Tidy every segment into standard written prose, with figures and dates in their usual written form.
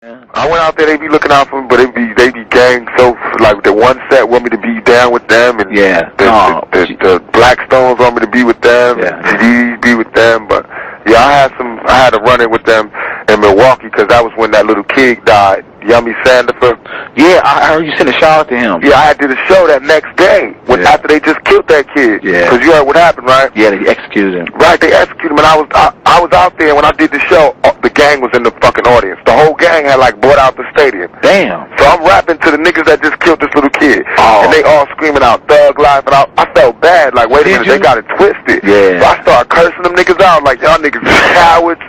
Yeah. I went out there, they be looking out for me, but they be gang, so like the one set want me to be down with them, and Yeah. No. the Blackstones want me to be with them, and Yeah. GDs be with them, but yeah, I had to run it with them in Milwaukee, because that was when that little kid died, Yummy Sandifer. Yeah, I heard you sent a shout out to him. Yeah, I did a show that next day, after they just killed that kid. Yeah. Because you heard what happened, right? Yeah, they executed him. Right, they executed him, and I was out there when I did the show. The gang was in the fucking audience. The whole gang had like bought out the stadium. Damn. So I'm rapping to the niggas that just killed this little kid, Oh. and they all screaming out "Thug Life," and I felt bad. Like, wait a minute, they got it twisted. Yeah. So I started cursing them niggas out, like, y'all niggas is cowards.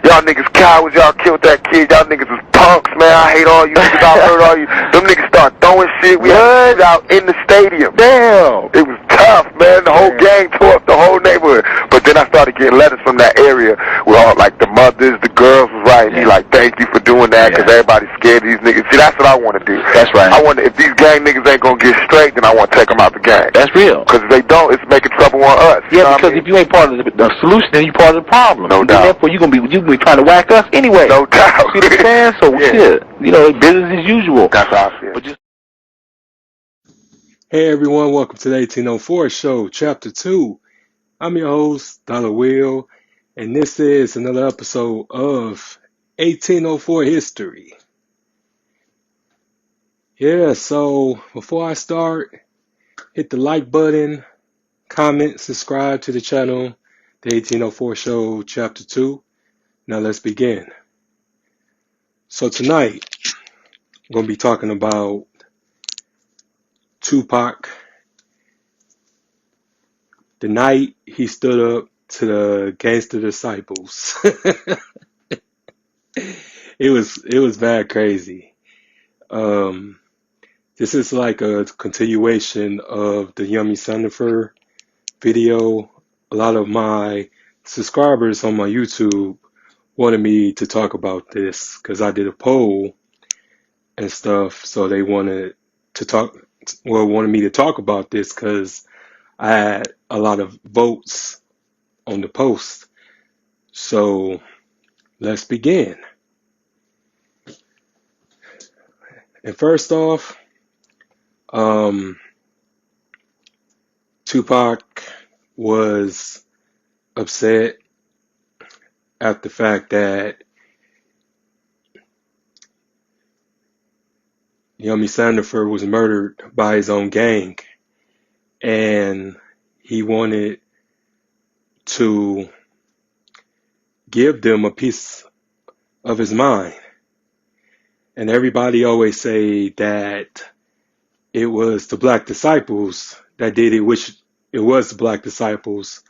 Y'all niggas cowards. Y'all killed that kid. Y'all niggas is punks, man. I hate all you niggas. I hurt all you. Them niggas start throwing shit. We had to shoot out in the stadium. Damn. It was tough, man. The whole gang tore up the whole neighborhood. But then I started getting letters from that area where all, like, the mothers, the girls was writing me, like, thank you for doing that, because everybody's scared of these niggas. See, that's what I want to do. That's right. I wonder if these gang niggas ain't going to get straight, then I want to take them out the gang. That's real. Because if they don't, it's making trouble on us. Yeah, because if you ain't part of the solution, then you part of the problem. No doubt. Therefore, you gonna be trying to whack us anyway. No doubt. See what I'm saying? So shit, business as usual. That's how I feel. But just Hey everyone, welcome to the 1804 show, chapter 2. I'm your host, Dollar Will, and this is another episode of 1804 History. Yeah, so before I start, hit the like button, comment, subscribe to the channel, the 1804 show, chapter 2. Now let's begin. So tonight, I'm going to be talking about Tupac, the night he stood up to the Gangster disciples. It was bad crazy. This is like a continuation of the Yummy Sandifer video. A lot of my subscribers on my YouTube wanted me to talk about this because I did a poll and stuff, so they wanted me to talk about this because I had a lot of votes on the post. So let's begin. And first off, Tupac was upset at the fact that Yummy Sandifer was murdered by his own gang, and he wanted to give them a piece of his mind. And everybody always say that it was the black disciples that did it, which it was the black disciples.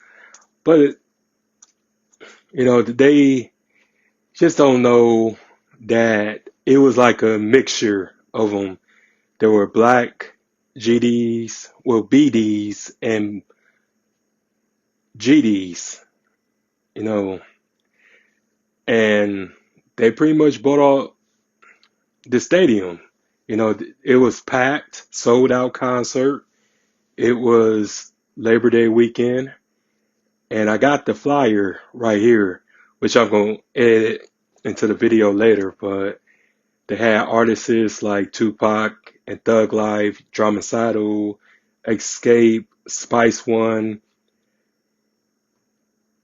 But, they just don't know that it was like a mixture of them. There were black GDs, BDs, and GDs, and they pretty much bought all the stadium. It was packed, sold out concert. It was Labor Day weekend, and I got the flyer right here, which I'm going to edit into the video later, but they had artists like Tupac and Thug Life, Dramacidal, Escape, Spice One,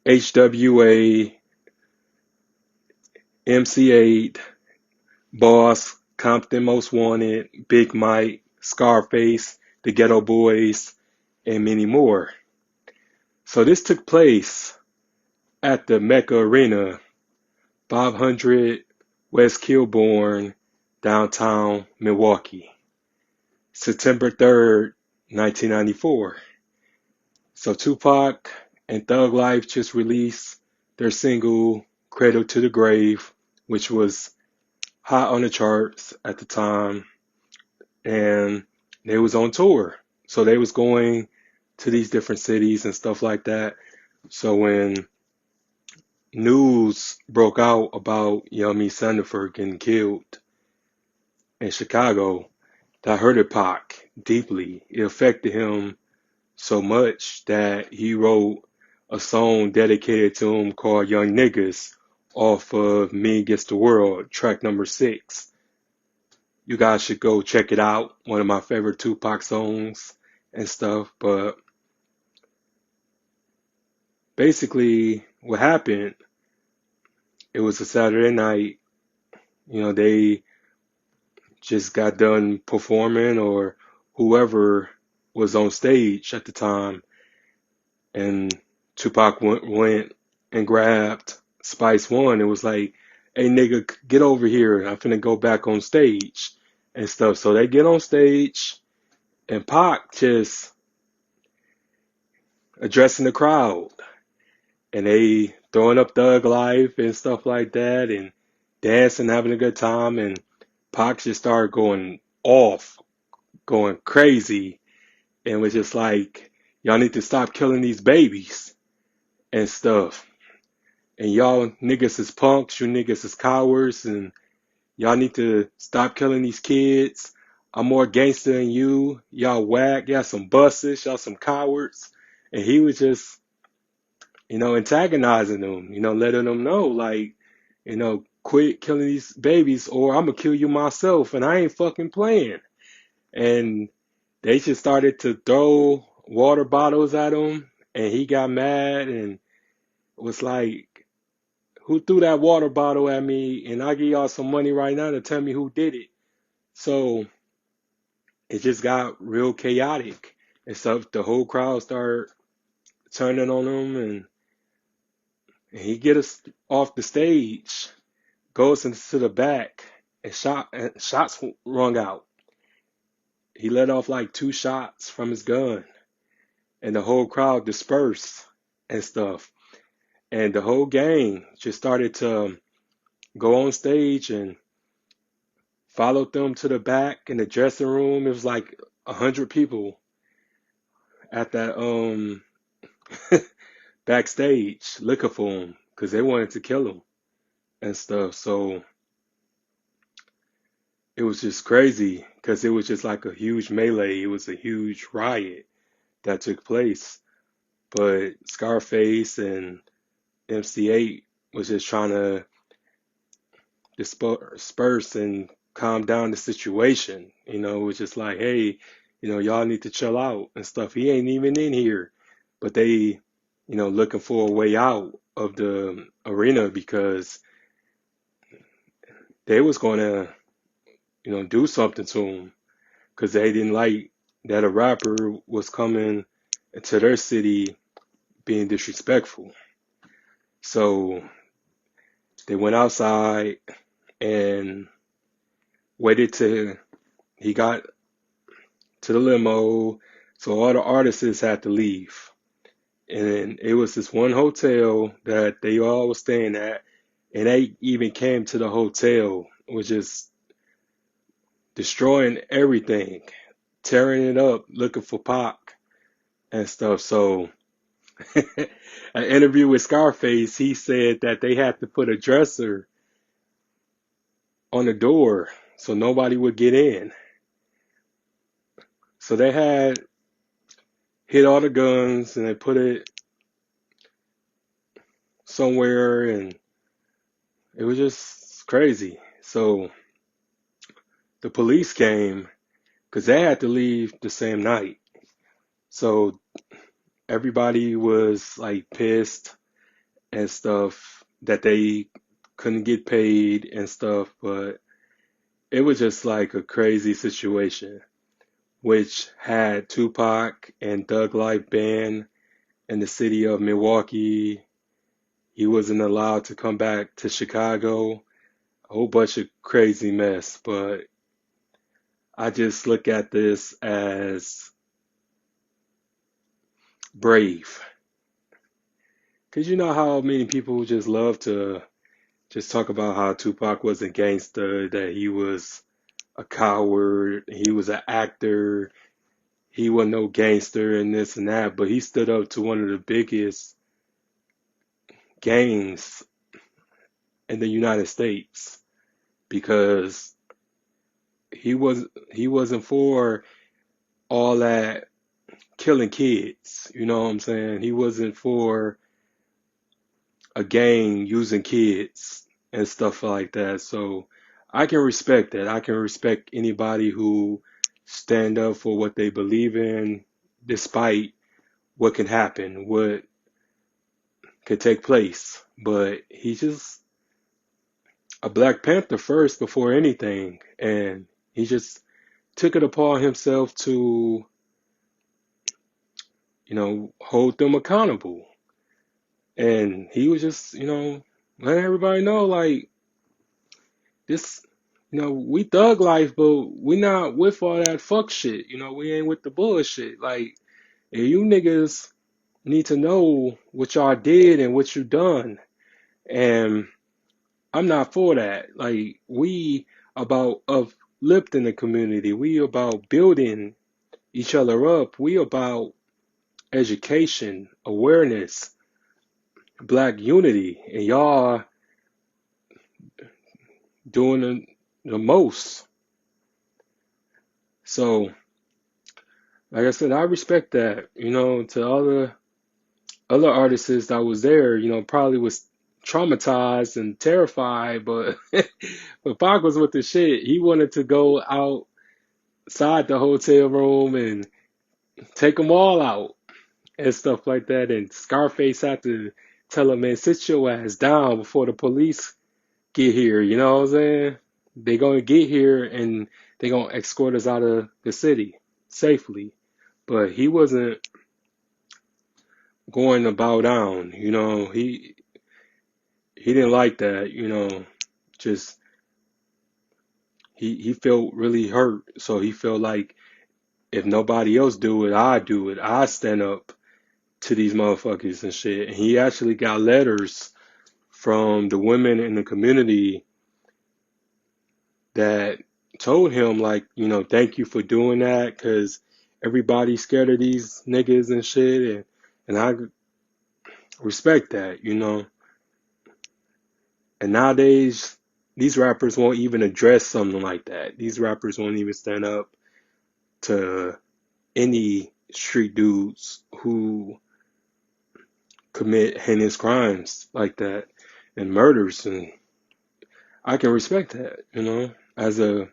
HWA, MC8, Boss, Compton Most Wanted, Big Mike, Scarface, The Ghetto Boys, and many more. So this took place at the Mecca Arena, 500 West Kilbourne, downtown Milwaukee, September 3rd, 1994. So Tupac and Thug Life just released their single Cradle to the Grave, which was hot on the charts at the time, and they was on tour. So they was going to these different cities and stuff like that. So when news broke out about Yummy Sandifer getting killed in Chicago, that hurted Pac deeply. It affected him so much that he wrote a song dedicated to him called Young Niggas off of Me Against the World, track number 6. You guys should go check it out. One of my favorite Tupac songs and stuff. But basically, what happened, it was a Saturday night. They just got done performing, or whoever was on stage at the time, and Tupac went and grabbed Spice One. It was like, hey nigga, get over here. I'm finna go back on stage and stuff. So they get on stage, and Pac just addressing the crowd, and they throwing up Thug Life and stuff like that, and dancing, having a good time, and Pac just started going off, going crazy, and was just like, y'all need to stop killing these babies and stuff. And y'all niggas is punks, you niggas is cowards, and y'all need to stop killing these kids. I'm more gangster than you. Y'all whack, y'all some buses, y'all some cowards. And he was just, antagonizing them, letting them know, like, quit killing these babies or I'm gonna kill you myself, and I ain't fucking playing. And they just started to throw water bottles at him, and he got mad and was like, who threw that water bottle at me? And I give y'all some money right now to tell me who did it. So it just got real chaotic and stuff. The whole crowd started turning on him, and he get us off the stage, goes into the back, and shots rung out. He let off like 2 shots from his gun, and the whole crowd dispersed and stuff. And the whole gang just started to go on stage and followed them to the back in the dressing room. It was like 100 people at that backstage looking for him because they wanted to kill him and stuff. So it was just crazy because it was just like a huge melee. It was a huge riot that took place. But Scarface and MC8 was just trying to disperse and calm down the situation. It was just like, hey, y'all need to chill out and stuff. He ain't even in here. But they, looking for a way out of the arena because they was going to, do something to him because they didn't like that a rapper was coming into their city being disrespectful. So they went outside and waited till he got to the limo, so all the artists had to leave. And it was this one hotel that they all was staying at, and they even came to the hotel, was just destroying everything, tearing it up, looking for Pac and stuff. So an interview with Scarface, he said that they had to put a dresser on the door so nobody would get in. So they had hid all the guns and they put it somewhere, and it was just crazy. So the police came because they had to leave the same night. So everybody was like pissed and stuff that they couldn't get paid and stuff, but it was just like a crazy situation, which had Tupac and Thug Life banned in the city of Milwaukee. He wasn't allowed to come back to Chicago. A whole bunch of crazy mess, but I just look at this as brave. Because you know how many people just love to just talk about how Tupac was a gangster, that he was a coward, he was an actor, he wasn't no gangster and this and that, but he stood up to one of the biggest gangs in the United States because he wasn't for all that killing kids, you know what I'm saying? He wasn't for a gang using kids and stuff like that. So I can respect that. I can respect anybody who stand up for what they believe in, despite what can happen, what could take place. But he's just a Black Panther first before anything, and he just took it upon himself to, hold them accountable. And he was just, letting everybody know, like, this, we thug life, but we not with all that fuck shit. We ain't with the bullshit. Like, and you niggas need to know what y'all did and what you done. And I'm not for that. Like, we about uplifting the community. We about building each other up. We about education, awareness, black unity. And y'all doing the most. So, like I said, I respect that. To other artists that was there, probably was traumatized and terrified, but but Pac was with the shit. He wanted to go outside the hotel room and take them all out and stuff like that. And Scarface had to tell him, man, sit your ass down before the police get here. You know what I'm saying? They gonna get here and they gonna escort us out of the city safely. But he wasn't going to bow down. He didn't like that. Just he felt really hurt. So he felt like if nobody else do it, I do it. I stand up to these motherfuckers and shit. And he actually got letters from the women in the community that told him, like, thank you for doing that, because everybody's scared of these niggas and shit. And I respect that. And nowadays, these rappers won't even address something like that. These rappers won't even stand up to any street dudes who commit heinous crimes like that and murders. And I can respect that, as a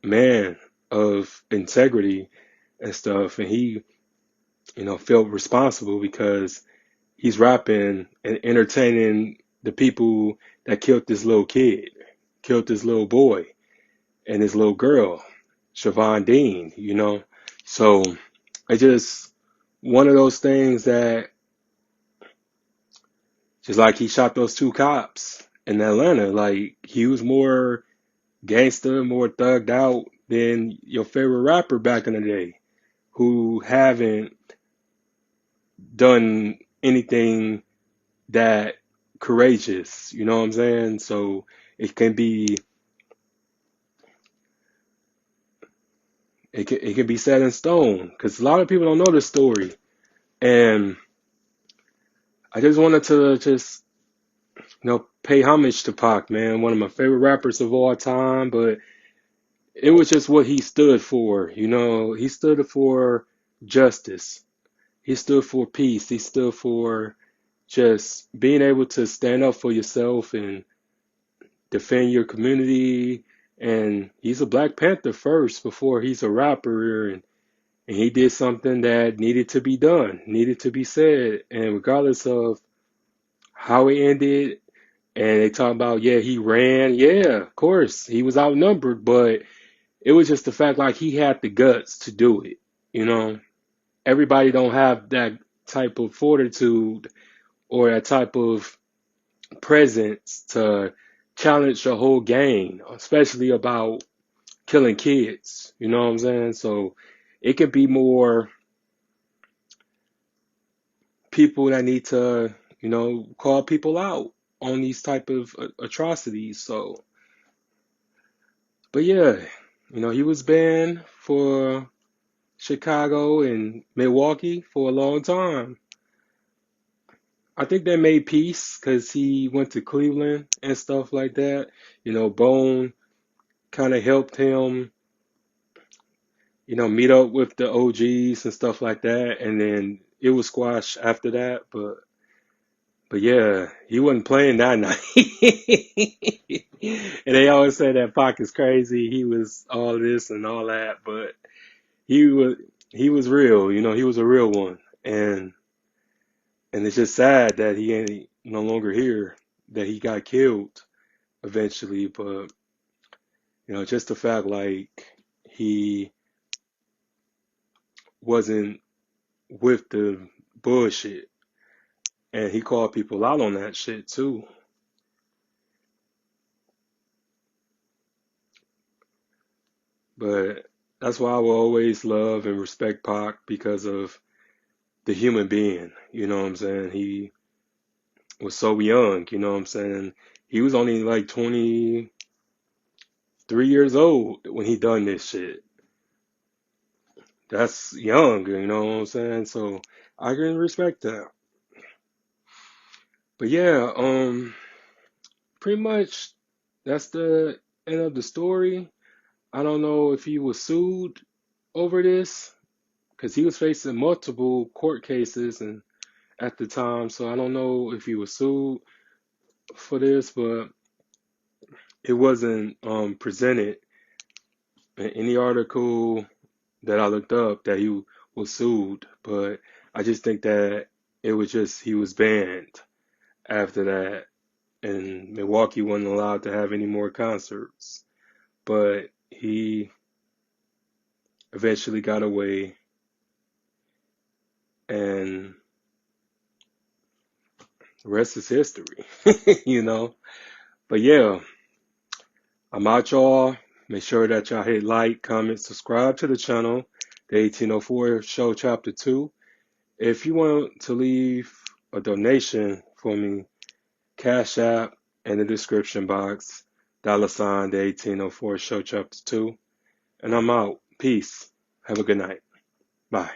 man of integrity and stuff. And he, felt responsible because he's rapping and entertaining the people that killed this little kid, killed this little boy and his little girl, Siobhan Dean. So it's just one of those things that, just like he shot those two cops in Atlanta, like, he was more gangster, more thugged out than your favorite rapper back in the day, who haven't done anything that courageous, you know what I'm saying? So it can be it can be set in stone, because a lot of people don't know this story. And I just wanted to pay homage to Pac, man, one of my favorite rappers of all time. But it was just what he stood for. He stood for justice. He stood for peace. He stood for just being able to stand up for yourself and defend your community. And he's a Black Panther first before he's a rapper. And he did something that needed to be done, needed to be said. And regardless of how it ended, and they talk about, yeah, he ran. Yeah, of course, he was outnumbered, but it was just the fact, like, he had the guts to do it. Everybody don't have that type of fortitude or that type of presence to challenge a whole gang, especially about killing kids. You know what I'm saying? So it could be more people that need to, call people out on these type of atrocities. So, but yeah, he was banned for Chicago and Milwaukee for a long time. I think they made peace because he went to Cleveland and stuff like that. Bone kind of helped him, meet up with the OGs and stuff like that. And then it was squashed after that. But But yeah, he wasn't playing that night. And they always say that Pac is crazy. He was all this and all that, but he was real. You know, he was a real one. And it's just sad that he ain't no longer here, that he got killed eventually. But you know, just the fact like he wasn't with the bullshit, and he called people out on that shit too. But that's why I will always love and respect Pac, because of the human being. You know what I'm saying? He was so young. You know what I'm saying? He was only like 23 years old when he done this shit. That's young, you know what I'm saying? So I can respect that. But yeah, pretty much that's the end of the story. I don't know if he was sued over this, because he was facing multiple court cases and at the time, so I don't know if he was sued for this, but it wasn't presented in any article that I looked up that he was sued. But I just think that it was just he was banned after that, and Milwaukee wasn't allowed to have any more concerts. But he eventually got away, and the rest is history, you know. But yeah, I'm out, y'all. Make sure that y'all hit like, comment, subscribe to the channel, the 1804 Show Chapter 2. If you want to leave a donation for me, Cash App in the description box, $, the 1804 Show Chapter 2. And I'm out. Peace. Have a good night. Bye.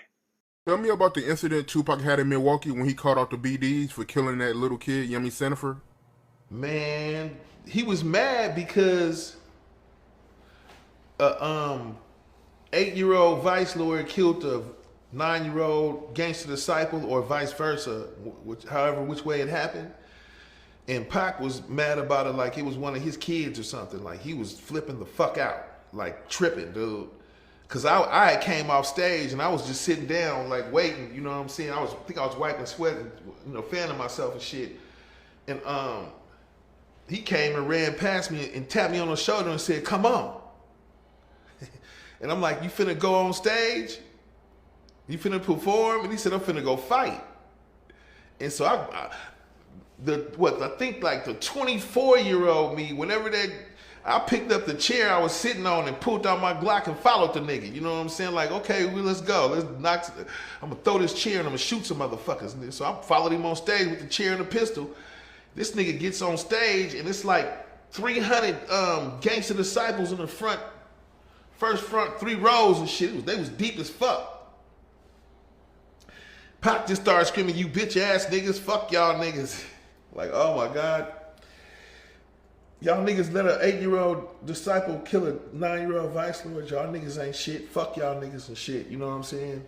Tell me about the incident Tupac had in Milwaukee when he caught out the BDs for killing that little kid, Yummy Sandifer. Man, he was mad because a 8-year-old vice lord killed a 9-year-old gangster disciple, or vice versa, which way it happened. And Pac was mad about it like it was one of his kids or something. Like he was flipping the fuck out, like tripping, dude. Cause I came off stage and I was just sitting down, like waiting. You know what I'm saying? I think I was wiping sweat and, you know, fanning myself and shit. And he came and ran past me and tapped me on the shoulder and said, "Come on." And I'm like, "You finna go on stage? You finna perform?" And he said, "I'm finna go fight." And so I think like the 24-year-old me, whenever I picked up the chair I was sitting on and pulled out my Glock and followed the nigga. You know what I'm saying? Like, okay, well, let's go. I'm gonna throw this chair and I'm gonna shoot some motherfuckers. And so I followed him on stage with the chair and the pistol. This nigga gets on stage and it's like 300 gangster disciples in the front 3 rows and shit. They was deep as fuck. Pac just started screaming, "You bitch ass niggas, fuck y'all niggas." Like, oh my God. Y'all niggas let an 8-year-old disciple kill a 9-year-old vice lord. Y'all niggas ain't shit. Fuck y'all niggas and shit. You know what I'm saying?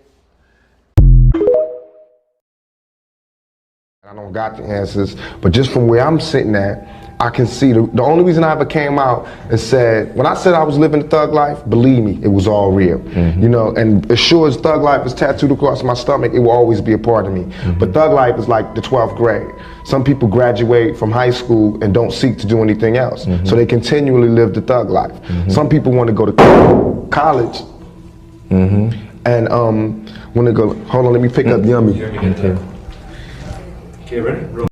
I don't got the answers, but just from where I'm sitting at, I can see the only reason I ever came out and said, when I said I was living the thug life, believe me, it was all real. You know, and as sure as thug life is tattooed across my stomach, it will always be a part of me. But thug life is like the 12th grade. Some people graduate from high school and don't seek to do anything else. So they continually live the thug life. Some people want to go to college and want to go, hold on, let me pick up Yummy. Okay, ready? Roll.